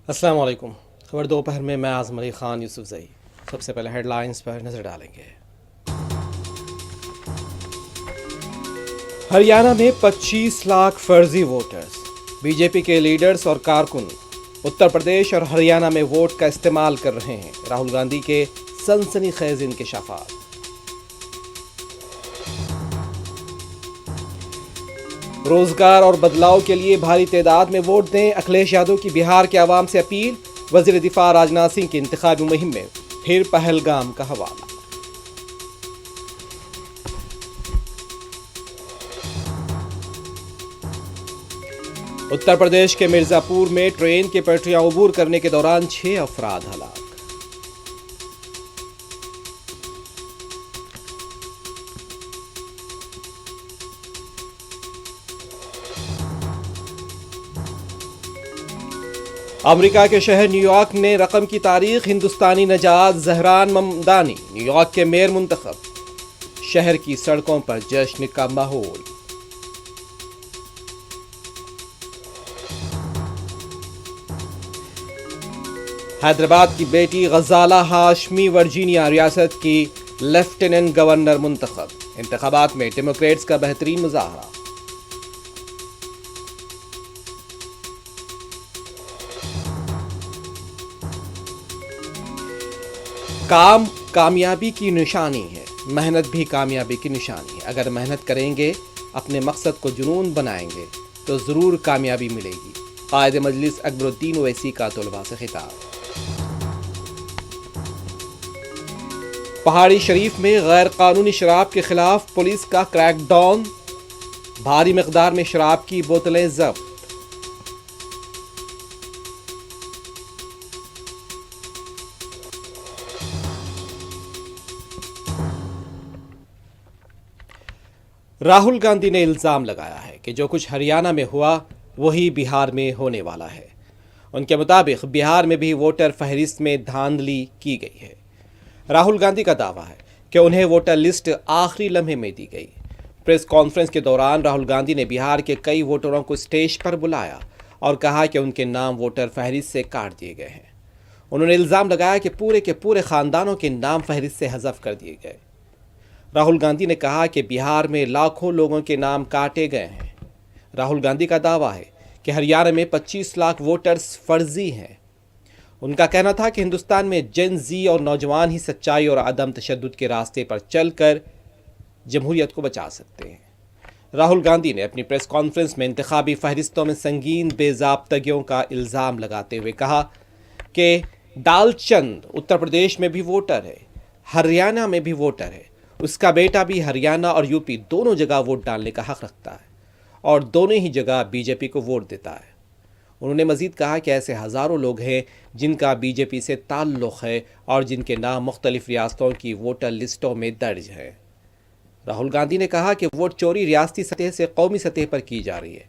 السلام علیکم. خبر دوپہر میں اعظم علی خان یوسف زئی. سب سے پہلے ہیڈ لائنز پر نظر ڈالیں گے. ہریانہ میں 25 لاکھ فرضی ووٹرز. بی جے پی کے لیڈرز اور کارکن اتر پردیش اور ہریانہ میں ووٹ کا استعمال کر رہے ہیں. راہل گاندھی کے سنسنی خیز انکشافات. روزگار اور بدلاؤ کے لیے بھاری تعداد میں ووٹ دیں. اکھلیش یادو کی بہار کے عوام سے اپیل. وزیر دفاع راجناتھ سنگھ کی انتخابی مہم میں پھر پہلگام کا حوالہ. اتر پردیش کے مرزا پور میں ٹرین کی پٹریاں عبور کرنے کے دوران 6 افراد ہلاک. امریکہ کے شہر نیو یارک نے رقم کی تاریخ. ہندوستانی نژاد زہران ممدانی نیو یارک کے میئر منتخب. شہر کی سڑکوں پر جشن کا ماحول. حیدرآباد کی بیٹی غزالہ ہاشمی ورجینیا ریاست کی لیفٹیننٹ گورنر منتخب. انتخابات میں ڈیموکریٹس کا بہترین مظاہرہ. کام کامیابی کی نشانی ہے. محنت بھی کامیابی کی نشانی ہے. اگر محنت کریں گے، اپنے مقصد کو جنون بنائیں گے تو ضرور کامیابی ملے گی. قائد مجلس اکبر الدین اویسی کا طلباء سے خطاب. پہاڑی شریف میں غیر قانونی شراب کے خلاف پولیس کا کریک ڈاؤن. بھاری مقدار میں شراب کی بوتلیں ضبط. راہل گاندھی نے الزام لگایا ہے کہ جو کچھ ہریانہ میں ہوا وہی بہار میں ہونے والا ہے. ان کے مطابق بہار میں بھی ووٹر فہرست میں دھاندلی کی گئی ہے. راہل گاندھی کا دعویٰ ہے کہ انہیں ووٹر لسٹ آخری لمحے میں دی گئی. پریس کانفرنس کے دوران راہل گاندھی نے بہار کے کئی ووٹروں کو اسٹیج پر بلایا اور کہا کہ ان کے نام ووٹر فہرست سے کاٹ دیے گئے ہیں. انہوں نے الزام لگایا کہ پورے کے پورے خاندانوں کے نام فہرست سے حذف کر دیے گئے. راہل گاندھی نے کہا کہ بہار میں لاکھوں لوگوں کے نام کاٹے گئے ہیں. راہل گاندھی کا دعویٰ ہے کہ ہریانہ میں 25 لاکھ ووٹرز فرضی ہیں. ان کا کہنا تھا کہ ہندوستان میں جن زی اور نوجوان ہی سچائی اور عدم تشدد کے راستے پر چل کر جمہوریت کو بچا سکتے ہیں. راہل گاندھی نے اپنی پریس کانفرنس میں انتخابی فہرستوں میں سنگین بے ضابطگیوں کا الزام لگاتے ہوئے کہا کہ ڈال چند اتر پردیش میں بھی ووٹر ہے، ہریانہ میں بھی ووٹر ہے. اس کا بیٹا بھی ہریانہ اور یو پی دونوں جگہ ووٹ ڈالنے کا حق رکھتا ہے اور دونوں ہی جگہ بی جے پی کو ووٹ دیتا ہے. انہوں نے مزید کہا کہ ایسے ہزاروں لوگ ہیں جن کا بی جے پی سے تعلق ہے اور جن کے نام مختلف ریاستوں کی ووٹر لسٹوں میں درج ہیں. راہل گاندھی نے کہا کہ ووٹ چوری ریاستی سطح سے قومی سطح پر کی جا رہی ہے.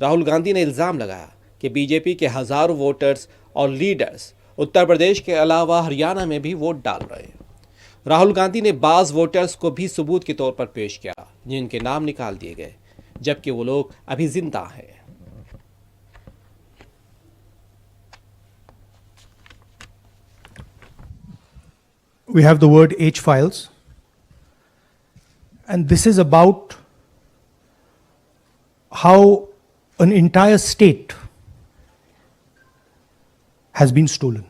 راہل گاندھی نے الزام لگایا کہ بی جے پی کے ہزاروں ووٹرز اور لیڈرز اتر پردیش کے علاوہ ہریانہ میں بھی ووٹ ڈال رہے ہیں. راہل گاندھی نے بعض ووٹرز کو بھی ثبوت کے طور پر پیش کیا جن کے نام نکال دیے گئے جبکہ وہ لوگ ابھی زندہ ہیں. We have the word H files, and this is about how an entire state has been stolen.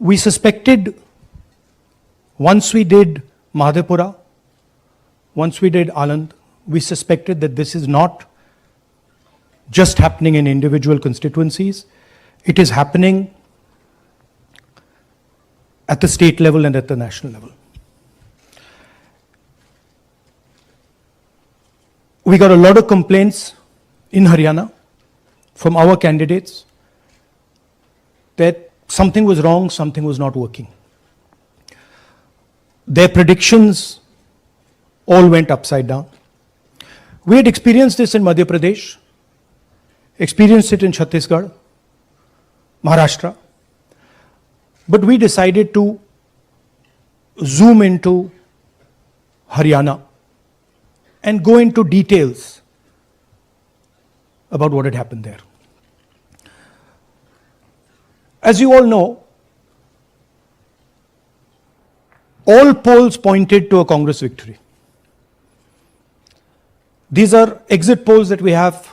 We suspected, once we did Madhepura, once we did Anand, we suspected that this is not just happening in individual constituencies. It is happening at the state level and at the national level. We got a lot of complaints in Haryana from our candidates that something was wrong, something was not working. Their predictions all went upside down. We had experienced this in Madhya Pradesh, experienced it in Chhattisgarh, Maharashtra, but we decided to zoom into Haryana and go into details about what had happened there. As you all know, all polls pointed to a Congress victory. These are exit polls that we have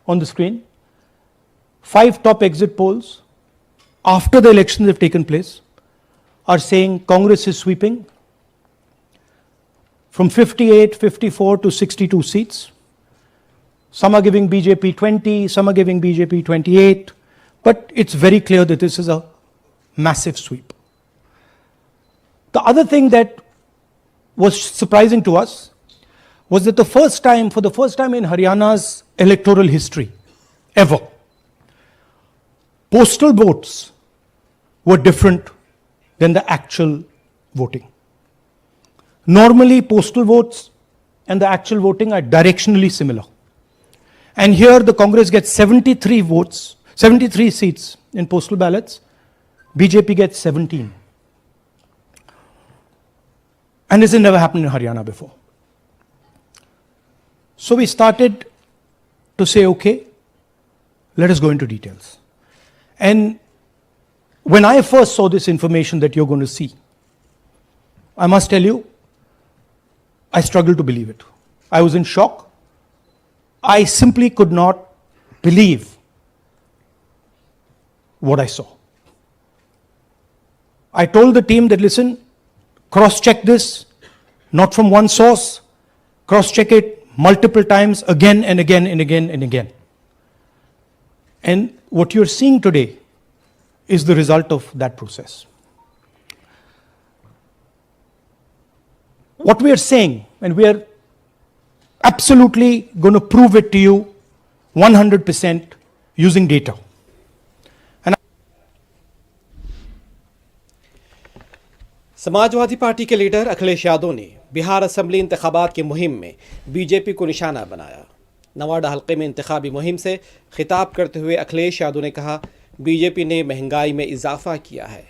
on the screen. 5 top exit polls after the elections have taken place are saying Congress is sweeping from 58, 54 to 62 seats. Some are giving BJP 20, some are giving BJP 28, but it's very clear that this is a massive sweep. The other thing that was surprising to us was that for the first time in Haryana's electoral history, ever, postal votes were different than the actual voting. Normally, postal votes and the actual voting are directionally similar. And here the Congress gets 73 votes, 73 seats in postal ballots. BJP gets 17. And this has never happened in Haryana before. So we started to say, okay, let us go into details. And when I first saw this information that you're going to see, I must tell you, I struggled to believe it. I was in shock. I simply could not believe what I saw. I told the team that, listen, cross-check this, not from one source, cross-check it multiple times, again and again and again and again. And what you're seeing today is the result of that process. What we are saying, and we are absolutely going to prove it to you 100% using data. Samajwadi party के leader Akhilesh Yadav ने Bihar assembly इंतखाबात की मुहिम में BJP को निशाना बनाया। Nevada हल्के में इंतखाबी मुहिम से खिताब करते हुए अखिलेश यादव ने कहा, बीजेपी ने महंगाई में इजाफा किया है,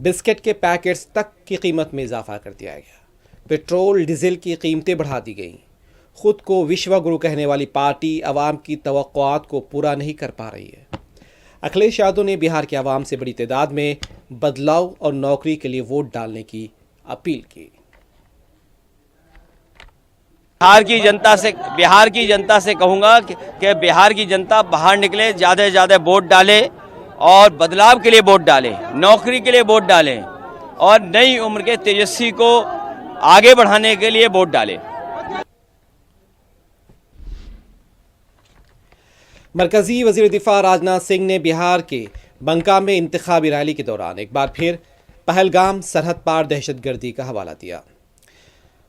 बिस्किट के पैकेट्स तक की कीमत में इजाफा कर दिया गया, पेट्रोल डीजल की कीमतें बढ़ा दी गईं। खुद को विश्व गुरु कहने वाली पार्टी अवाम की तवक्कुआत को पूरा नहीं कर पा रही है। अखिलेश यादव ने बिहार के अवाम से बड़ी तादाद में बदलाव और नौकरी के लिए वोट डालने की अपील की। बिहार की जनता से कहूंगा कि बिहार की जनता बाहर निकले, ज़्यादा से ज़्यादा वोट डाले और बदलाव के लिए वोट डाले, नौकरी के लिए वोट डालें और नई उम्र के तेजस्वी को आगे बढ़ाने के लिए वोट डालें। मरकजी वजीर दिफा राजनाथ सिंह ने बिहार के बंका में इंतखाबी रैली के दौरान एक बार फिर पहलगाम सरहद पार दहशतगर्दी का हवाला दिया।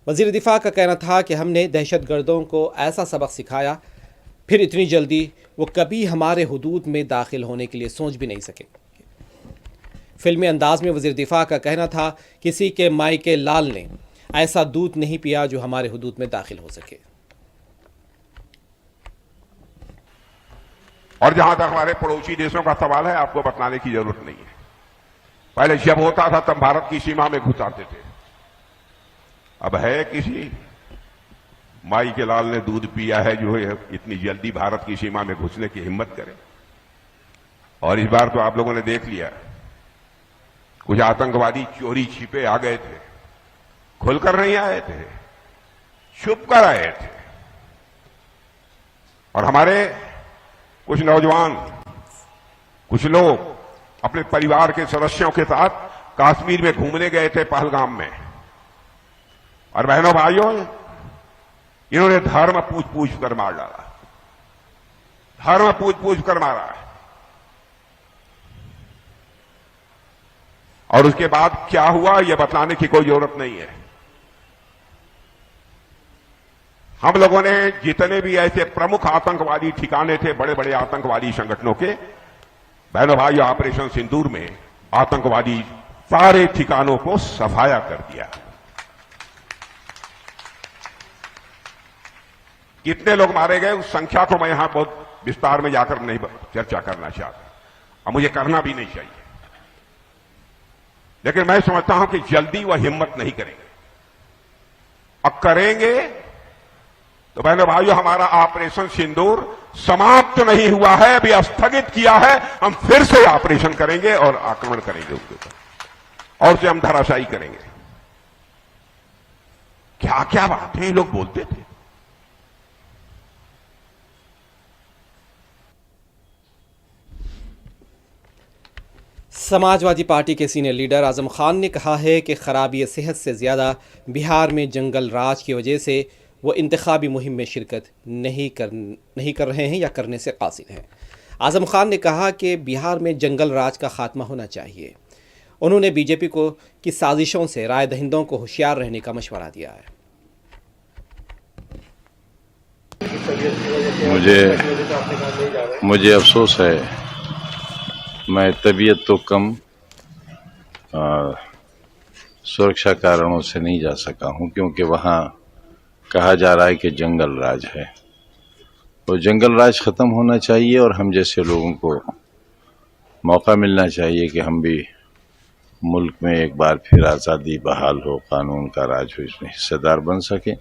वजीर दिफा का कहना था कि हमने दहशतगर्दों को ऐसा सबक सिखाया, फिर इतनी जल्दी वो कभी हमारे हुदूद में दाखिल होने के लिए सोच भी नहीं सके। फिल्मी अंदाज में वजीर दिफा का कहना था, किसी के माई के लाल ने ऐसा दूध नहीं पिया जो हमारे हुदूद में दाखिल हो सके। और जहां तक हमारे पड़ोसी देशों का सवाल है, आपको बताने की जरूरत नहीं है। पहले जब होता था तब भारत की सीमा में घुस आते थे। अब है किसी माई के लाल ने दूध पिया है जो इतनी जल्दी भारत की सीमा में घुसने की हिम्मत करे। और इस बार तो आप लोगों ने देख लिया, कुछ आतंकवादी चोरी छिपे आ गए थे, खुलकर नहीं आए थे, छुप कर आए थे। और हमारे कुछ नौजवान, कुछ लोग अपने परिवार के सदस्यों के साथ कश्मीर में घूमने गए थे, पहलगाम में। और बहनों भाइयों, इन्होंने धर्म पूछ कर मार डाला, धर्म पूछ कर मारा। और उसके बाद क्या हुआ यह बताने की कोई जरूरत नहीं है। हम लोगों ने जितने भी ऐसे प्रमुख आतंकवादी ठिकाने थे, बड़े बड़े आतंकवादी संगठनों के, बहनों भाइयों, ऑपरेशन सिंदूर में आतंकवादी सारे ठिकानों को सफाया कर दिया। कितने लोग मारे गए उस संख्या को मैं यहां बहुत विस्तार में जाकर नहीं चर्चा करना चाहता, और मुझे करना भी नहीं चाहिए। लेकिन मैं समझता हूं कि जल्दी वह हिम्मत नहीं करेंगे, और करेंगे तो बहनों भाइयों, हमारा ऑपरेशन सिंदूर समाप्त नहीं हुआ है, अभी स्थगित किया है। हम फिर से ऑपरेशन करेंगे और आक्रमण करेंगे उनके ऊपर, और उसे हम धराशायी करेंगे। क्या क्या बातें ये लोग बोलते थे। समाजवादी पार्टी के सीनियर लीडर आजम खान ने कहा है कि खराबी सेहत से ज़्यादा बिहार में जंगल राज की वजह से वो इंतखाबी मुहिम में शिरकत नहीं कर रहे हैं या करने से कासिर हैं। आजम खान ने कहा कि बिहार में जंगल राज का खात्मा होना चाहिए। उन्होंने बीजेपी को की साजिशों से राय दहिंदों को होशियार रहने का मशवरा दिया है। मुझे अफसोस है, मैं तबीयत तो कम सुरक्षा कारणों से नहीं जा सका हूं, क्योंकि वहां कहा जा रहा है कि जंगल राज है। तो जंगल राज ख़त्म होना चाहिए और हम जैसे लोगों को मौका मिलना चाहिए कि हम भी मुल्क में एक बार फिर आज़ादी बहाल हो, कानून का राज हो, इसमें हिस्सेदार बन सके।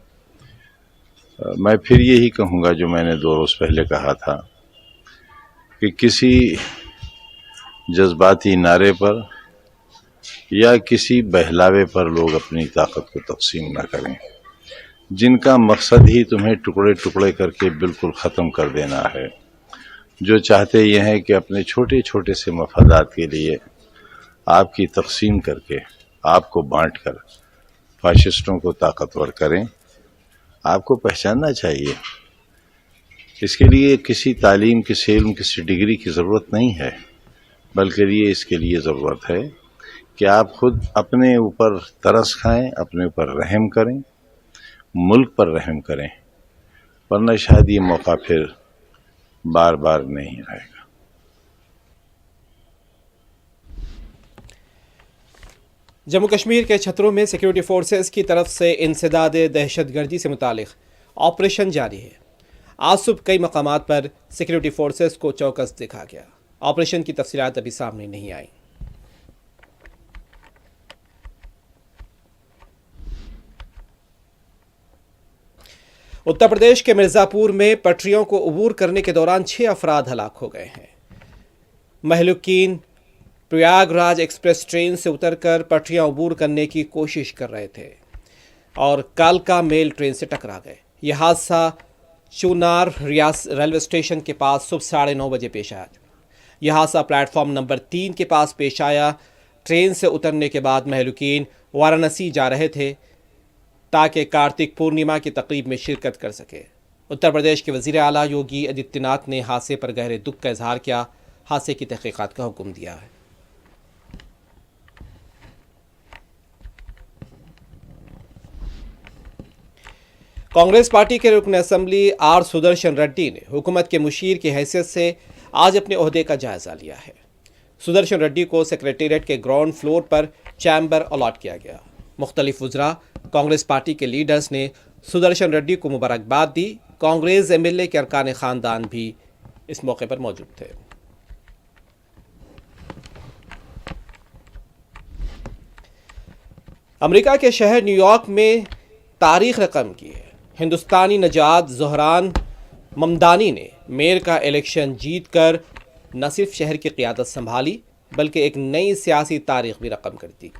मैं फिर यही कहूँगा जो मैंने 2 रोज़ पहले कहा था कि किसी जज्बाती नारे पर या किसी बहलावे पर लोग अपनी ताकत को तकसीम न करें, जिनका मकसद ही तुम्हें टुकड़े टुकड़े करके बिल्कुल ख़त्म कर देना है, जो चाहते ये हैं कि अपने छोटे छोटे से मफादात के लिए आपकी तकसीम करके, आपको बांट कर फाशिस्टों को ताकतवर करें। आपको पहचानना चाहिए, इसके लिए किसी तालीम, किसी इल्म, किसी डिग्री की ज़रूरत नहीं है, बल्कि इसके लिए ज़रूरत है कि आप खुद अपने ऊपर तरस खाएं, अपने ऊपर रहम करें, मुल्क पर रहम करें, वरना शायद ये मौका फिर बार बार नहीं आएगा। जम्मू कश्मीर के छतरों में सिक्योरिटी फोर्सेस की तरफ से इंसदाद दहशतगर्दी से मुतालिक ऑपरेशन जारी है। आज सुबह कई मकामात पर सिक्योरिटी फोर्सेस को चौकस दिखा गया। ऑपरेशन की तफसीलात अभी सामने नहीं आई। उत्तर प्रदेश के मिर्जापुर में पटरियों को अबूर करने के दौरान 6 अफराद हलाक हो गए हैं। महलुकीन प्रयागराज एक्सप्रेस ट्रेन से उतरकर पटरियां अबूर करने की कोशिश कर रहे थे और कालका मेल ट्रेन से टकरा गए। यह हादसा चुनार रेलवे स्टेशन के पास सुबह 9:30 बजे पेश आया। यह हादसा प्लेटफॉर्म नंबर 3 के पास पेश आया। ट्रेन से उतरने के बाद महलुकीन वाराणसी जा रहे थे ताकि कार्तिक पूर्णिमा की तकरीब में शिरकत कर सके। उत्तर प्रदेश के वज़ीर आला योगी आदित्यनाथ ने हादसे पर गहरे दुख का इजहार किया। हादसे की तहकीकात का हुक्म दिया है। कांग्रेस पार्टी के रुकन असम्बली आर सुदर्शन रेड्डी ने हुकूमत के मुशीर की हैसियत से आज अपने ओहदे का जायजा लिया है। सुदर्शन रेड्डी को सेक्रेटेरिएट के ग्राउंड फ्लोर पर चैम्बर अलॉट किया गया। मुख्तलिफ वज़रा, कांग्रेस पार्टी के लीडर्स ने सुदर्शन रेड्डी को मुबारकबाद दी। कांग्रेस एमएलए के अरकान खानदान भी इस मौके पर मौजूद थे। अमेरिका के शहर न्यूयॉर्क में तारीख रकम की है। हिंदुस्तानी नजात ज़ोहरान ममदानी ने मेयर का इलेक्शन जीतकर न सिर्फ शहर की क़ियादत संभाली बल्कि एक नई सियासी तारीख भी रकम कर दी।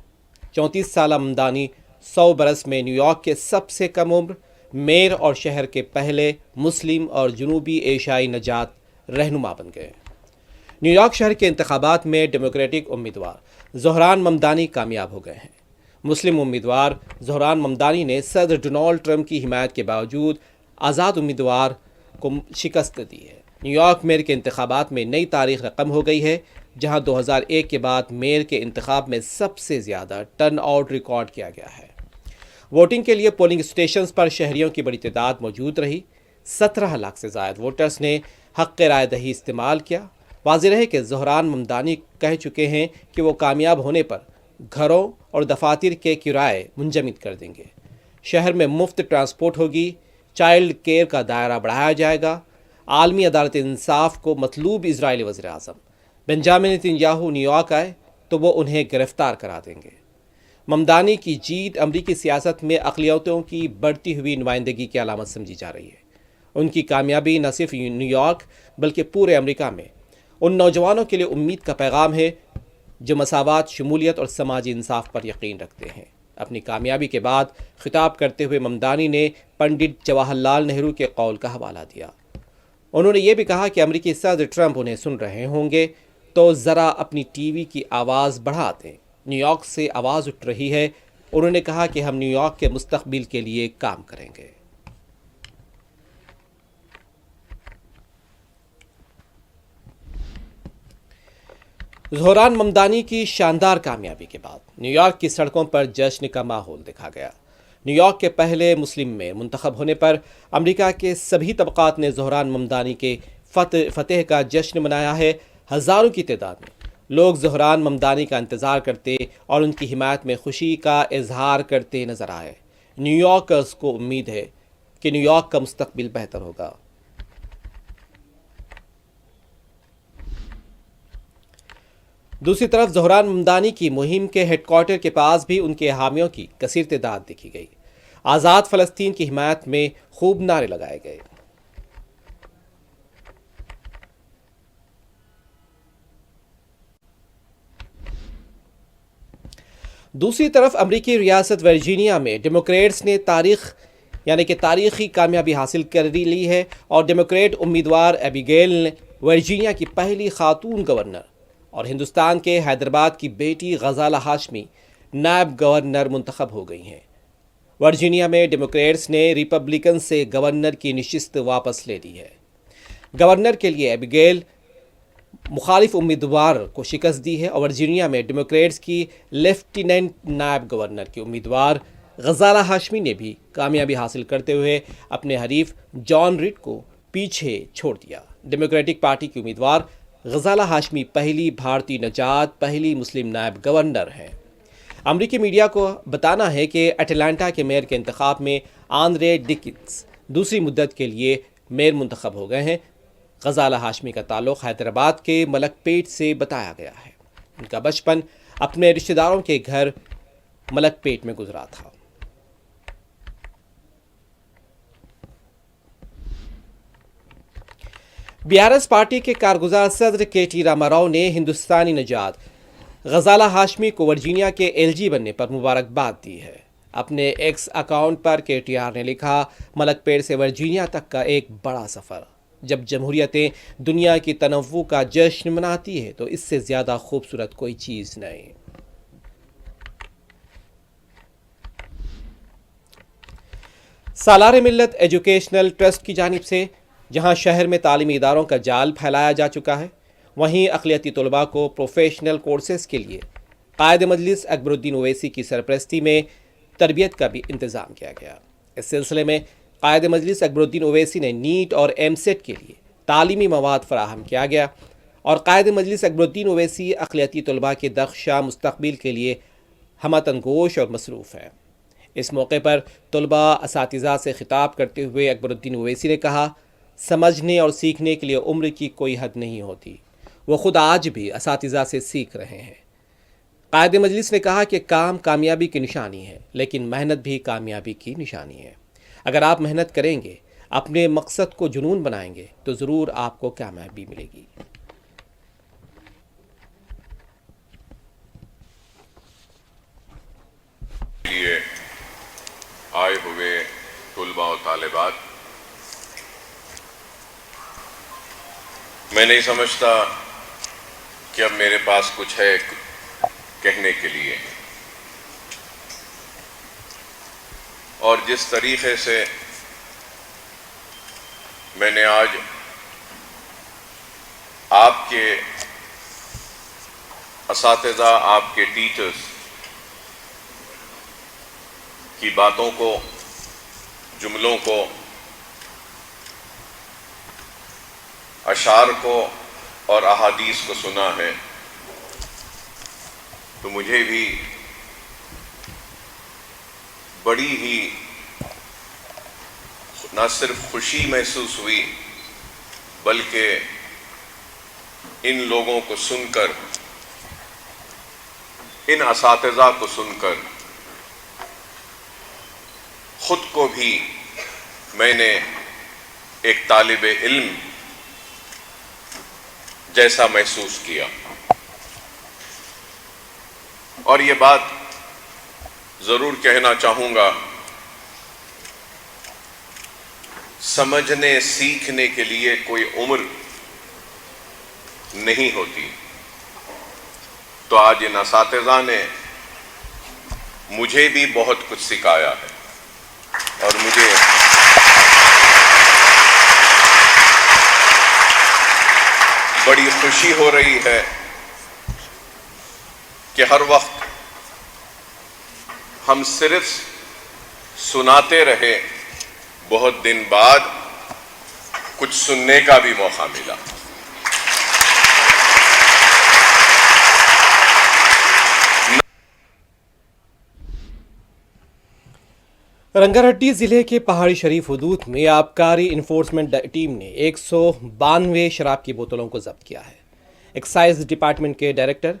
34 साला ममदानी 100 बरस में न्यूयॉर्क के सबसे कम उम्र मेयर और शहर के पहले मुस्लिम और जनूबी एशियाई नजात रहनुमा बन गए। न्यूयॉर्क शहर के इंतखाबात में डेमोक्रेटिक उम्मीदवार ज़ोहरान ममदानी कामयाब हो गए हैं। मुस्लिम उम्मीदवार ज़ोहरान ममदानी ने सदर डोनाल्ड ट्रंप की हिमायत के बावजूद आज़ाद उम्मीदवार को शिकस्त दी है। न्यूयॉर्क मेयर के इंतखाबात में नई तारीख रकम हो गई है, जहां 2001 के बाद मेयर के इंतखाब में सबसे ज़्यादा टर्न आउट रिकॉर्ड किया गया है। वोटिंग के लिए पोलिंग स्टेशंस पर शहरियों की बड़ी तादाद मौजूद रही। 17 लाख से ज़ायद वोटर्स ने हक़ राय दही इस्तेमाल किया। वाज़ेह है कि ज़ोहरान ममदानी कह चुके हैं कि वो कामयाब होने पर घरों और दफातर के किराए मुंजमद कर देंगे। शहर में मुफ्त ट्रांसपोर्ट होगी। चाइल्ड केयर का दायरा बढ़ाया जाएगा। आलमी अदालत इंसाफ को मतलूब इजरायली वज़ीर आज़म बेंजामिन नेतन्याहू न्यूयॉर्क आए तो वो उन्हें गिरफ्तार करा देंगे। ममदानी की जीत अमरीकी सियासत में अक़लियतों की बढ़ती हुई नुमाइंदगी की अलामत समझी जा रही है। ان کی کامیابی نہ صرف نیو یارک بلکہ پورے امریکہ میں ان نوجوانوں کے لیے امید کا پیغام ہے جو مساوات، شمولیت اور سماجی انصاف پر یقین رکھتے ہیں۔ اپنی کامیابی کے بعد خطاب کرتے ہوئے ممدانی نے پنڈت جواہر لال نہرو کے قول کا حوالہ دیا۔ انہوں نے یہ بھی کہا کہ امریکی صدر ٹرمپ انہیں سن رہے ہوں گے تو ذرا اپنی ٹی وی کی آواز بڑھا دیں۔ نیو یارک سے آواز اٹھ رہی ہے۔ انہوں نے کہا کہ ہم نیو یارک کے مستقبل کے لیے کام کریں گے۔ زہران ممدانی کی شاندار کامیابی کے بعد نیو یارک کی سڑکوں پر جشن کا ماحول دیکھا گیا۔ نیو یارک کے پہلے مسلم میئر منتخب ہونے پر امریکہ کے سبھی طبقات نے زہران ممدانی کے فتح کا جشن منایا ہے۔ ہزاروں کی تعداد میں لوگ زہران ممدانی کا انتظار کرتے اور ان کی حمایت میں خوشی کا اظہار کرتے نظر آئے۔ نیو یارکرز کو امید ہے کہ نیو یارک کا مستقبل بہتر ہوگا۔ دوسری طرف زہران ممدانی کی مہم کے ہیڈ کوارٹر کے پاس بھی ان کے حامیوں کی کثیر تعداد دیکھی گئی۔ آزاد فلسطین کی حمایت میں خوب نعرے لگائے گئے۔ دوسری طرف امریکی ریاست ورجینیا میں ڈیموکریٹس نے تاریخی کامیابی حاصل کر لی ہے اور ڈیموکریٹ امیدوار ایبیگیل نے ورجینیا کی پہلی خاتون گورنر اور ہندوستان کے حیدرآباد کی بیٹی غزالہ ہاشمی نائب گورنر منتخب ہو گئی ہیں۔ ورجینیا میں ڈیموکریٹس نے ریپبلکن سے گورنر کی نشست واپس لے لی ہے۔ گورنر کے لیے ایبیگیل مخالف امیدوار کو شکست دی ہے اور ورجینیا میں ڈیموکریٹس کی لیفٹیننٹ نائب گورنر کی امیدوار غزالہ ہاشمی نے بھی کامیابی حاصل کرتے ہوئے اپنے حریف جان ریڈ کو پیچھے چھوڑ دیا۔ ڈیموکریٹک پارٹی کی امیدوار غزالہ ہاشمی پہلی بھارتی نژاد پہلی مسلم نائب گورنر ہیں۔ امریکی میڈیا کو بتانا ہے کہ اٹلانٹا کے میئر کے انتخاب میں آندرے ڈکنز دوسری مدت کے لیے میئر منتخب ہو گئے ہیں۔ غزالہ ہاشمی کا تعلق حیدرآباد کے ملک پیٹ سے بتایا گیا ہے۔ ان کا بچپن اپنے رشتہ داروں کے گھر ملک پیٹ میں گزرا تھا۔ بی آر ایس پارٹی کے کارگزار صدر کے ٹی راما راؤ نے ہندوستانی نژاد غزالہ ہاشمی کو ورجینیا کے ایل جی بننے پر مبارکباد دی ہے۔ اپنے ایکس اکاؤنٹ پر کے ٹی آر نے لکھا، ملک پیٹ سے ورجینیا تک کا ایک بڑا سفر۔ جب جمہوریتیں دنیا کی تنوع کا جشن مناتی ہے تو اس سے زیادہ خوبصورت کوئی چیز نہیں۔ سالار ملت ایجوکیشنل ٹرسٹ کی جانب سے جہاں شہر میں تعلیمی اداروں کا جال پھیلایا جا چکا ہے، وہیں اقلیتی طلباء کو پروفیشنل کورسز کے لیے قائد مجلس اکبر الدین اویسی کی سرپرستی میں تربیت کا بھی انتظام کیا گیا۔ اس سلسلے میں قائد مجلس اکبر الدین اویسی نے نیٹ اور ایم سیٹ کے لیے تعلیمی مواد فراہم کیا گیا اور قائد مجلس اکبر الدین اویسی اقلیتی طلباء کے درخشاں مستقبل کے لیے ہمت انگوش اور مصروف ہیں۔ اس موقع پر طلباء اساتذہ سے خطاب کرتے ہوئے اکبر الدین اویسی نے کہا، سمجھنے اور سیکھنے کے لیے عمر کی کوئی حد نہیں ہوتی، وہ خود آج بھی اساتذہ سے سیکھ رہے ہیں۔ قائد مجلس نے کہا کہ کام کامیابی کی نشانی ہے، لیکن محنت بھی کامیابی کی نشانی ہے۔ اگر آپ محنت کریں گے، اپنے مقصد کو جنون بنائیں گے تو ضرور آپ کو کامیابی ملے گی۔ لیے آئے ہوئے طلباء و طالبات، میں نہیں سمجھتا کہ اب میرے پاس کچھ ہے کہنے کے لیے، اور جس طریقے سے میں نے آج آپ کے اساتذہ، آپ کے ٹیچرز کی باتوں کو، جملوں کو، اشعار کو اور احادیث کو سنا ہے، تو مجھے بھی بڑی ہی نہ صرف خوشی محسوس ہوئی، بلکہ ان لوگوں کو سن کر، ان اساتذہ کو سن کر خود کو بھی میں نے एक तालिब इल्म जैसा महसूस किया। और ये बात जरूर कहना चाहूंगा, समझने सीखने के लिए कोई उम्र नहीं होती। तो आज इन असातिज़ा ने मुझे भी बहुत कुछ सिखाया है और मुझे बड़ी खुशी हो रही है कि हर वक्त हम सिर्फ सुनाते रहे, बहुत दिन बाद कुछ सुनने का भी मौका मिला। रंगारेड्डी जिले के पहाड़ी शरीफ हदूद में आबकारी इन्फोर्समेंट टीम ने 192 शराब की बोतलों को जब्त किया है। एक्साइज डिपार्टमेंट के डायरेक्टर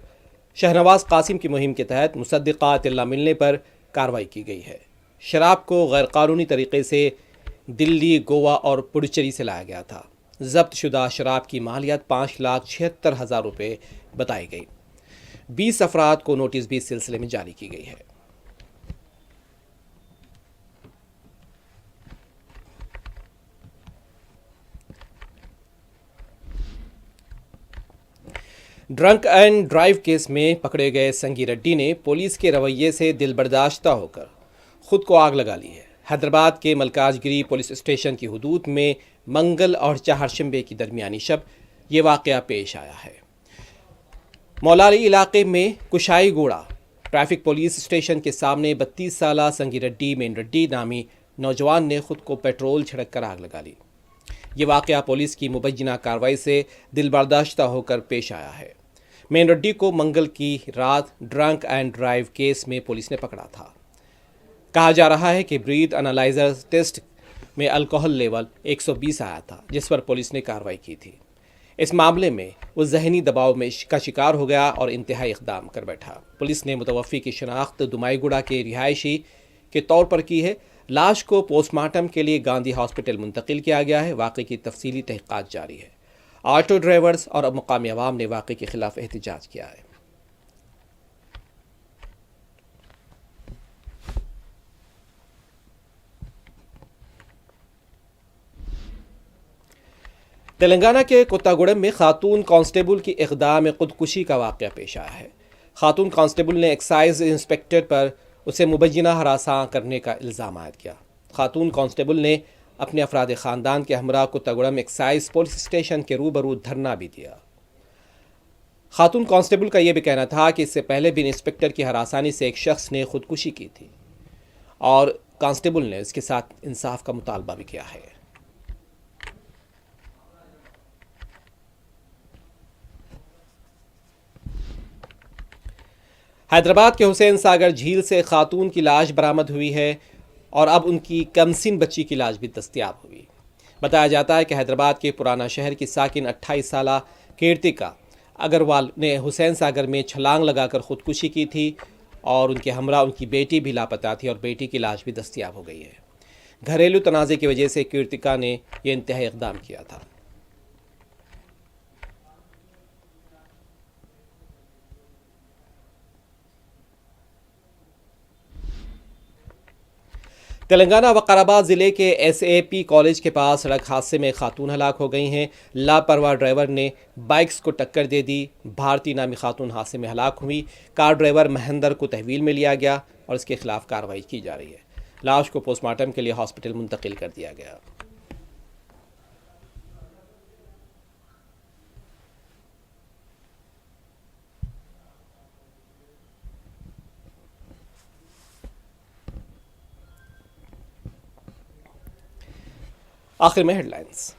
शहनवाज कासिम की मुहिम के तहत मुसद्दिका इत्तला मिलने पर कार्रवाई की गई है। शराब को गैरकानूनी तरीके से दिल्ली, गोवा और पुडुचेरी से लाया गया था। जब्त शुदा शराब की मालियत 5,76,000 रुपये बताई गई। 20 अफराद को नोटिस भी इस सिलसिले में जारी की गई है। ड्रंक एंड ड्राइव केस में पकड़े गए संगी रेड्डी ने पुलिस के रवैये से दिलबर्दाश्ता होकर खुद को आग लगा ली है। हैदराबाद के मलकाजगिरी पुलिस स्टेशन की हदूद में मंगल और चाहरशंबे की दरमियानी शब ये वाक़या पेश आया है। मौलाली इलाके में कुशाईगुड़ा ट्रैफिक पुलिस स्टेशन के सामने 32 साला संगी रेड्डी मेन रेड्डी नामी नौजवान ने खुद को पेट्रोल छिड़क कर आग लगा ली। ये वाक़या पुलिस की मुबैना कार्रवाई से दिलबर्दाश्ता होकर पेश आया है। मेन रेड्डी को मंगल की रात ड्रंक एंड ड्राइव केस में पुलिस ने पकड़ा था। कहा जा रहा है कि ब्रीथ एनालाइजर टेस्ट में अल्कोहल लेवल 120 आया था, जिस पर पुलिस ने कार्रवाई की थी। इस मामले में वो जहनी दबाव का शिकार हो गया और इंतहाई इक़दाम कर बैठा। पुलिस ने मुतवफ़्फ़ी की शनाख्त दुमाईगुड़ा के रिहायशी के तौर पर की है। लाश को पोस्टमार्टम के लिए गांधी हॉस्पिटल मुंतकिल किया गया है। वाक़े की तफसीली तहक़ीक़ात जारी है। ऑटो ड्राइवर्स और मकामी अवाम ने वाक़े के खिलाफ एहतजाज किया है। तेलंगाना के कोत्तागुड़म में खातून कांस्टेबल की इक़दाम खुदकुशी का वाक़या पेश आया है। खातून कांस्टेबल ने एक्साइज इंस्पेक्टर पर उसे मुबैना हरासा करने का इल्ज़ाम आयद किया। खातून कांस्टेबल ने अपने अफराद ख़ानदान के हमरा कोत्तागुड़म एक्साइज पुलिस स्टेशन के रूबरू धरना भी दिया। खातून कांस्टेबल का यह भी कहना था कि इससे पहले भी इंस्पेक्टर की हरासानी से एक शख्स ने खुदकुशी की थी और कांस्टेबल ने इसके साथ इंसाफ का मुतालबा भी किया है। हैदराबाद के हुसैन सागर झील से खातून की लाश बरामद हुई है और अब उनकी कमसिन बच्ची की लाश भी दस्तयाब हुई। बताया जाता है कि हैदराबाद के पुराना शहर की साकिन 28 साला कीर्तिका अग्रवाल ने हुसैन सागर में छलांग लगाकर खुदकुशी की थी और उनके हमरा उनकी बेटी भी लापता थी और बेटी की लाश भी दस्तयाब हो गई है। घरेलू तनाज़े की वजह से कीर्तिका ने यह इंतहाई इक़दाम किया था। तेलंगाना वकाराबाद ज़िले के SAP कॉलेज के पास सड़क हादसे में खातून हलाक हो गई हैं। लापरवाह ड्राइवर ने बाइक्स को टक्कर दे दी। भारती नामी खातून हादसे में हलाक हुई। कार ड्राइवर महेंद्र को तहवील में लिया गया और इसके खिलाफ कार्रवाई की जा रही है। लाश को पोस्टमार्टम के लिए हॉस्पिटल मुंतकिल कर दिया गया। आखिर में हेडलाइंस।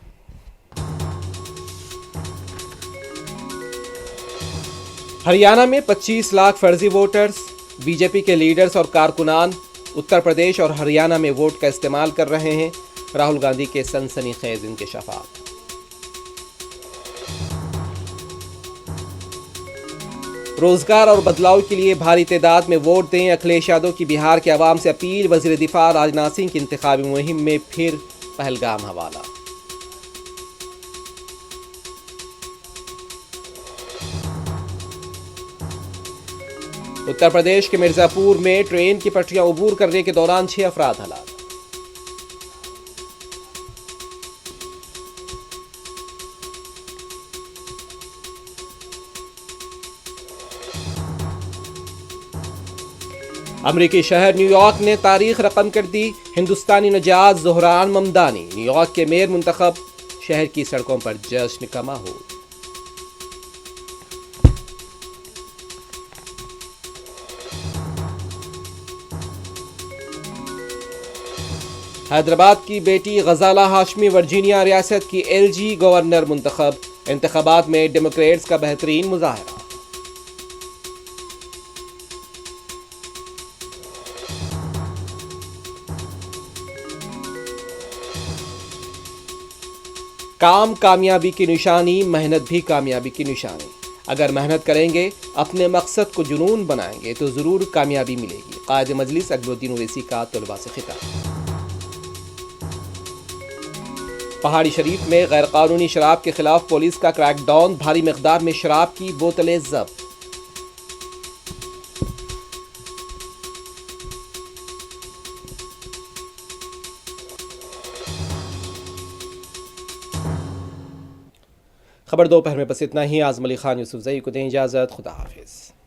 हरियाणा में 25 लाख फर्जी वोटर्स, बीजेपी के लीडर्स और कारकुनान उत्तर प्रदेश और हरियाणा में वोट का इस्तेमाल कर रहे हैं। राहुल गांधी के सनसनीखेज इंकशाफात। रोजगार और बदलाव के लिए भारी तादाद में वोट दें, अखिलेश यादव की बिहार के अवाम से अपील। वजीर दिफा राजनाथ सिंह की इंतखाबी मुहिम में फिर पहलगाम हवाला। उत्तर प्रदेश के मिर्जापुर में ट्रेन की पटरियां अबूर करने के दौरान 6 अफराद हलाक। अमरीकी शहर न्यूयॉर्क ने तारीख रकम कर दी। हिंदुस्तानी नजात ज़ोहरान ममदानी न्यूयॉर्क के मेयर मुंतखब। शहर की सड़कों पर जश्न का माहौल। हैदराबाद की बेटी गजाला हाशमी वर्जीनिया रियासत की एलजी गवर्नर मुंतखब। इंतखाबात में डेमोक्रेट्स का बेहतरीन मुजाहरा। काम कामयाबी की निशानी, मेहनत भी कामयाबी की निशानी। अगर मेहनत करेंगे, अपने मकसद को जुनून बनाएंगे तो ज़रूर कामयाबी मिलेगी। कायद मजलिस अकबरुद्दीन ओवैसी का तलबा से खिताब। पहाड़ी शरीफ में गैरकानूनी शराब के खिलाफ पुलिस का क्रैकडाउन। भारी मिकदार में शराब की बोतलें जब्त। खबर दोपहर में बस इतना ही। आज़म अली खान यूसुफ ज़ई को दें इजाज़त। खुदा हाफिज़।